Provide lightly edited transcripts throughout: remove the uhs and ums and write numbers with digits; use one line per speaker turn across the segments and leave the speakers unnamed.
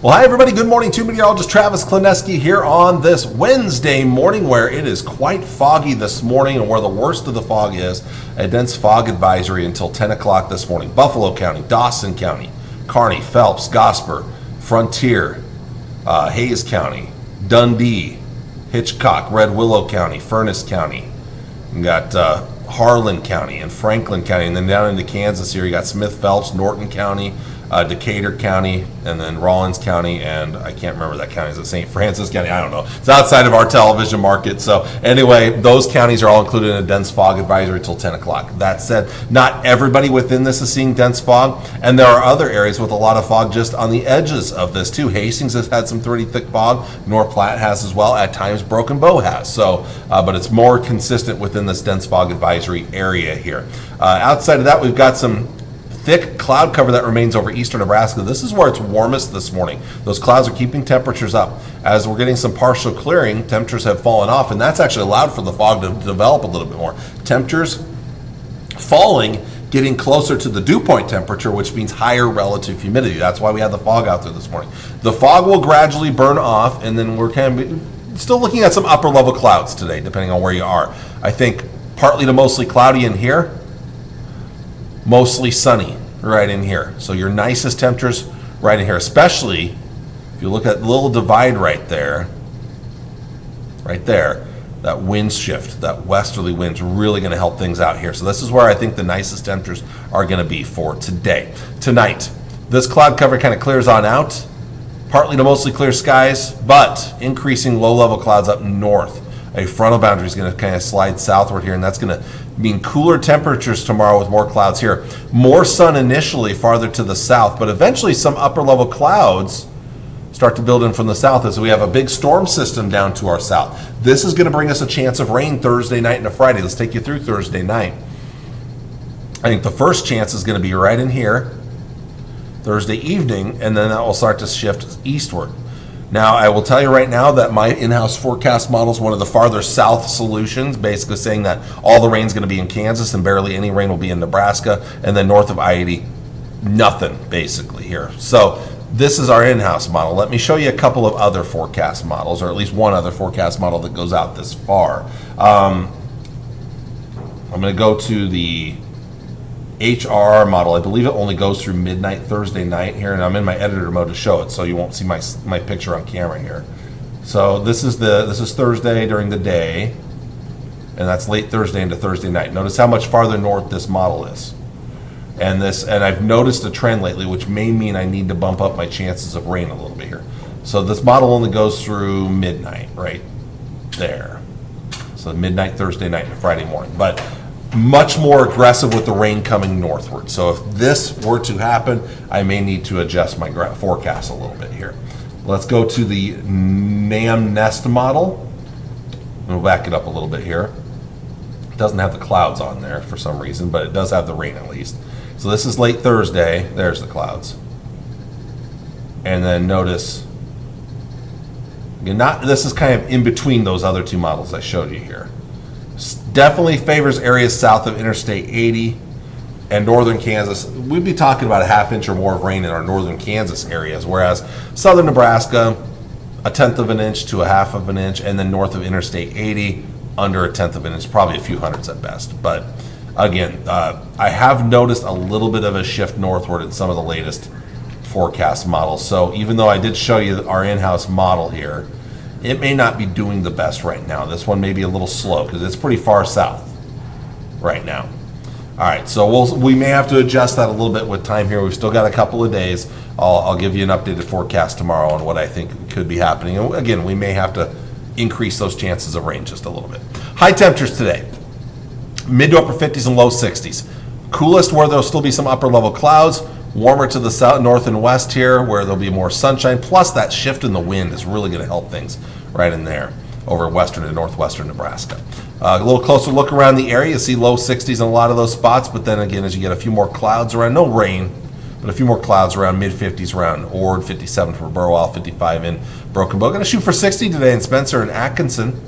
Well, hi everybody. Good morning to meteorologist Travis Klineski here on this Wednesday morning where it is quite foggy this morning and where the worst of the fog is. A dense fog advisory until 10 o'clock this morning. Buffalo County, Dawson County, Kearney, Phelps, Gosper, Frontier, Hayes County, Dundee, Hitchcock, Red Willow County, Furnace County. You got Harlan County and Franklin County, and then down into Kansas here you got Smith, Phelps, Norton County, Decatur County, and then Rawlins County, and I can't remember that county. Is it St. Francis County? I don't know. It's outside of our television market. So anyway, those counties are all included in a dense fog advisory until 10 o'clock. That said, not everybody within this is seeing dense fog, and there are other areas with a lot of fog just on the edges of this too. Hastings has had some pretty thick fog. North Platte has as well. At times, Broken Bow has. So, but it's more consistent within this dense fog advisory area here. Outside of that, we've got some thick cloud cover that remains over eastern Nebraska. This is where it's warmest this morning. Those clouds are keeping temperatures up. As we're getting some partial clearing, temperatures have fallen off, and that's actually allowed for the fog to develop a little bit more. Temperatures falling, getting closer to the dew point temperature, which means higher relative humidity. That's why we had the fog out there this morning. The fog will gradually burn off, and then we're kind of still looking at some upper level clouds today, depending on where you are. I think partly to mostly cloudy in here, mostly sunny right in here. So your nicest temperatures right in here, especially if you look at the little divide right there, that wind shift, that westerly wind's really going to help things out here. So this is where I think the nicest temperatures are going to be for today. Tonight, this cloud cover kind of clears on out, partly to mostly clear skies, but increasing low-level clouds up north. A frontal boundary is going to kind of slide southward here, and that's going to mean cooler temperatures tomorrow with more clouds here. More sun initially farther to the south, but eventually some upper level clouds start to build in from the south as we have a big storm system down to our south. This is going to bring us a chance of rain Thursday night into Friday. Let's take you through Thursday night. I think the first chance is going to be right in here Thursday evening, and then that will start to shift eastward. Now, I will tell you right now that my in-house forecast model is one of the farther south solutions, basically saying that all the rain is going to be in Kansas and barely any rain will be in Nebraska, and then north of I-80, nothing basically here. So this is our in-house model. Let me show you a couple of other forecast models, or at least one other forecast model that goes out this far. I'm going to go to the HRR model. I believe it only goes through midnight Thursday night here, and I'm in my editor mode to show it, so you won't see my picture on camera here. So this is Thursday during the day, and that's late Thursday into Thursday night. Notice how much farther north this model is, and I've noticed a trend lately, which may mean I need to bump up my chances of rain a little bit here. So this model only goes through midnight right there. So midnight Thursday night to Friday morning, but much more aggressive with the rain coming northward. So if this were to happen, I may need to adjust my forecast a little bit here. Let's go to the NAM-NEST model. We'll back it up a little bit here. It doesn't have the clouds on there for some reason, but it does have the rain at least. So this is late Thursday. There's the clouds. And then notice, this is kind of in between those other two models I showed you here. Definitely favors areas south of Interstate 80 and northern Kansas. We'd be talking about a half inch or more of rain in our northern Kansas areas, whereas southern Nebraska, 1/10 of an inch to 1/2 of an inch, and then north of Interstate 80, under 1/10 of an inch, probably a few hundreds at best. But again, I have noticed a little bit of a shift northward in some of the latest forecast models. So even though I did show you our in-house model here, it may not be doing the best right now. This one may be a little slow because it's pretty far south right now. All right, so we may have to adjust that a little bit with time here. We've still got a couple of days. I'll give you an updated forecast tomorrow on what I think could be happening. And again, we may have to increase those chances of rain just a little bit. High temperatures today, mid to upper 50s and low 60s. Coolest where there'll still be some upper level clouds. Warmer to the south, north, and west here, where there'll be more sunshine. Plus, that shift in the wind is really going to help things right in there over western and northwestern Nebraska. A little closer look around the area, you see low 60s in a lot of those spots. But then again, as you get a few more clouds around, no rain, but a few more clouds around, mid 50s around Ord, 57 for Burwell, 55 in Broken Bow. Going to shoot for 60 today in Spencer and Atkinson.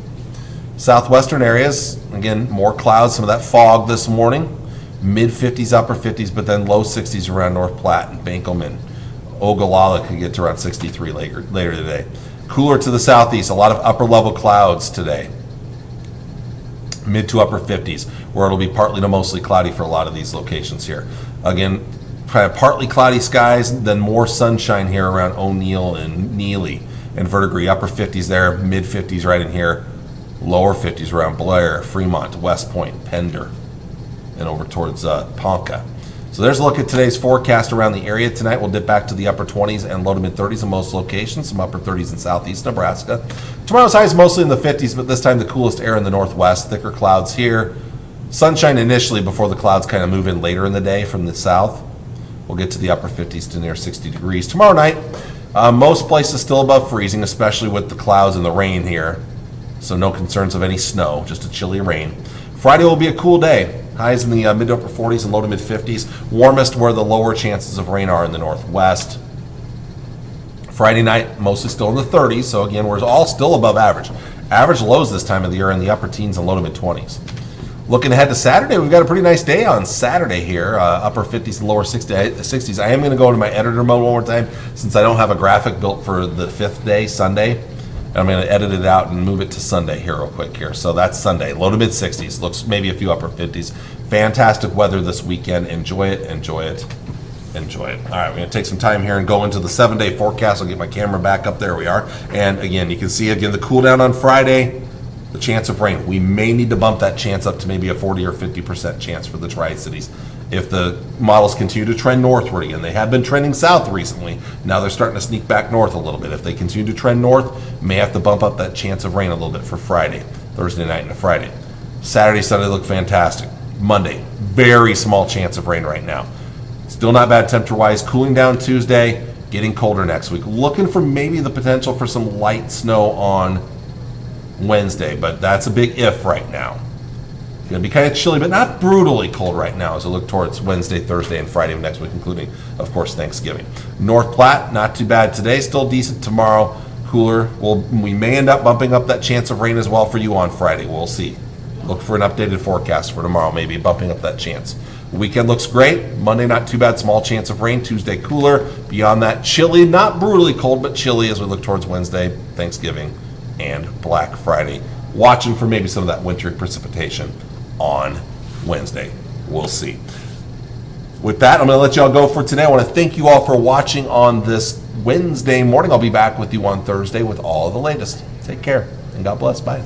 Southwestern areas, again, more clouds, some of that fog this morning. Mid 50s, upper 50s, but then low 60s around North Platte and Benkelman. Ogallala could get to around 63 later today. Cooler to the southeast, a lot of upper level clouds today. Mid to upper 50s, where it'll be partly to mostly cloudy for a lot of these locations here. Again, partly cloudy skies, then more sunshine here around O'Neill and Neely and Verdigris. Upper 50s there, mid 50s right in here. Lower 50s around Blair, Fremont, West Point, Pender, and over towards Ponca. So there's a look at today's forecast around the area. Tonight we'll dip back to the upper 20s and low to mid 30s in most locations, some upper 30s in southeast Nebraska. Tomorrow's high is mostly in the 50s, but this time the coolest air in the northwest. Thicker clouds here. Sunshine initially before the clouds kind of move in later in the day from the south. We'll get to the upper 50s to near 60 degrees. Tomorrow night, most places still above freezing, especially with the clouds and the rain here. So no concerns of any snow, just a chilly rain. Friday will be a cool day. Highs in the mid to upper 40s and low to mid 50s. Warmest where the lower chances of rain are in the northwest. Friday night, mostly still in the 30s. So again, we're all still above average. Average lows this time of the year in the upper teens and low to mid 20s. Looking ahead to Saturday, we've got a pretty nice day on Saturday here. Upper 50s and lower 60s. I am going to go into my editor mode one more time since I don't have a graphic built for the 5th day, Sunday. I'm going to edit it out and move it to Sunday here real quick here. So that's Sunday, low to mid 60s. Looks maybe a few upper 50s. Fantastic weather this weekend. Enjoy it, enjoy it, enjoy it. All right, we're going to take some time here and go into the 7-day forecast. I'll get my camera back up. There we are. And again, you can see again the cool down on Friday, the chance of rain. We may need to bump that chance up to maybe a 40 or 50% chance for the Tri-Cities. If the models continue to trend northward again, they have been trending south recently. Now they're starting to sneak back north a little bit. If they continue to trend north, may have to bump up that chance of rain a little bit for Friday, Thursday night and Friday. Saturday, Sunday look fantastic. Monday, very small chance of rain right now. Still not bad temperature-wise. Cooling down Tuesday, getting colder next week. Looking for maybe the potential for some light snow on Wednesday, but that's a big if right now. Going to be kind of chilly, but not brutally cold right now as I look towards Wednesday, Thursday, and Friday of next week, including, of course, Thanksgiving. North Platte, not too bad today. Still decent tomorrow. Cooler. We may end up bumping up that chance of rain as well for you on Friday. We'll see. Look for an updated forecast for tomorrow, maybe bumping up that chance. Weekend looks great. Monday, not too bad. Small chance of rain. Tuesday, cooler. Beyond that, chilly. Not brutally cold, but chilly as we look towards Wednesday, Thanksgiving, and Black Friday. Watching for maybe some of that wintry precipitation on Wednesday. We'll see. With that, I'm going to let y'all go for today. I want to thank you all for watching on this Wednesday morning. I'll be back with you on Thursday with all of the latest. Take care and God bless. Bye.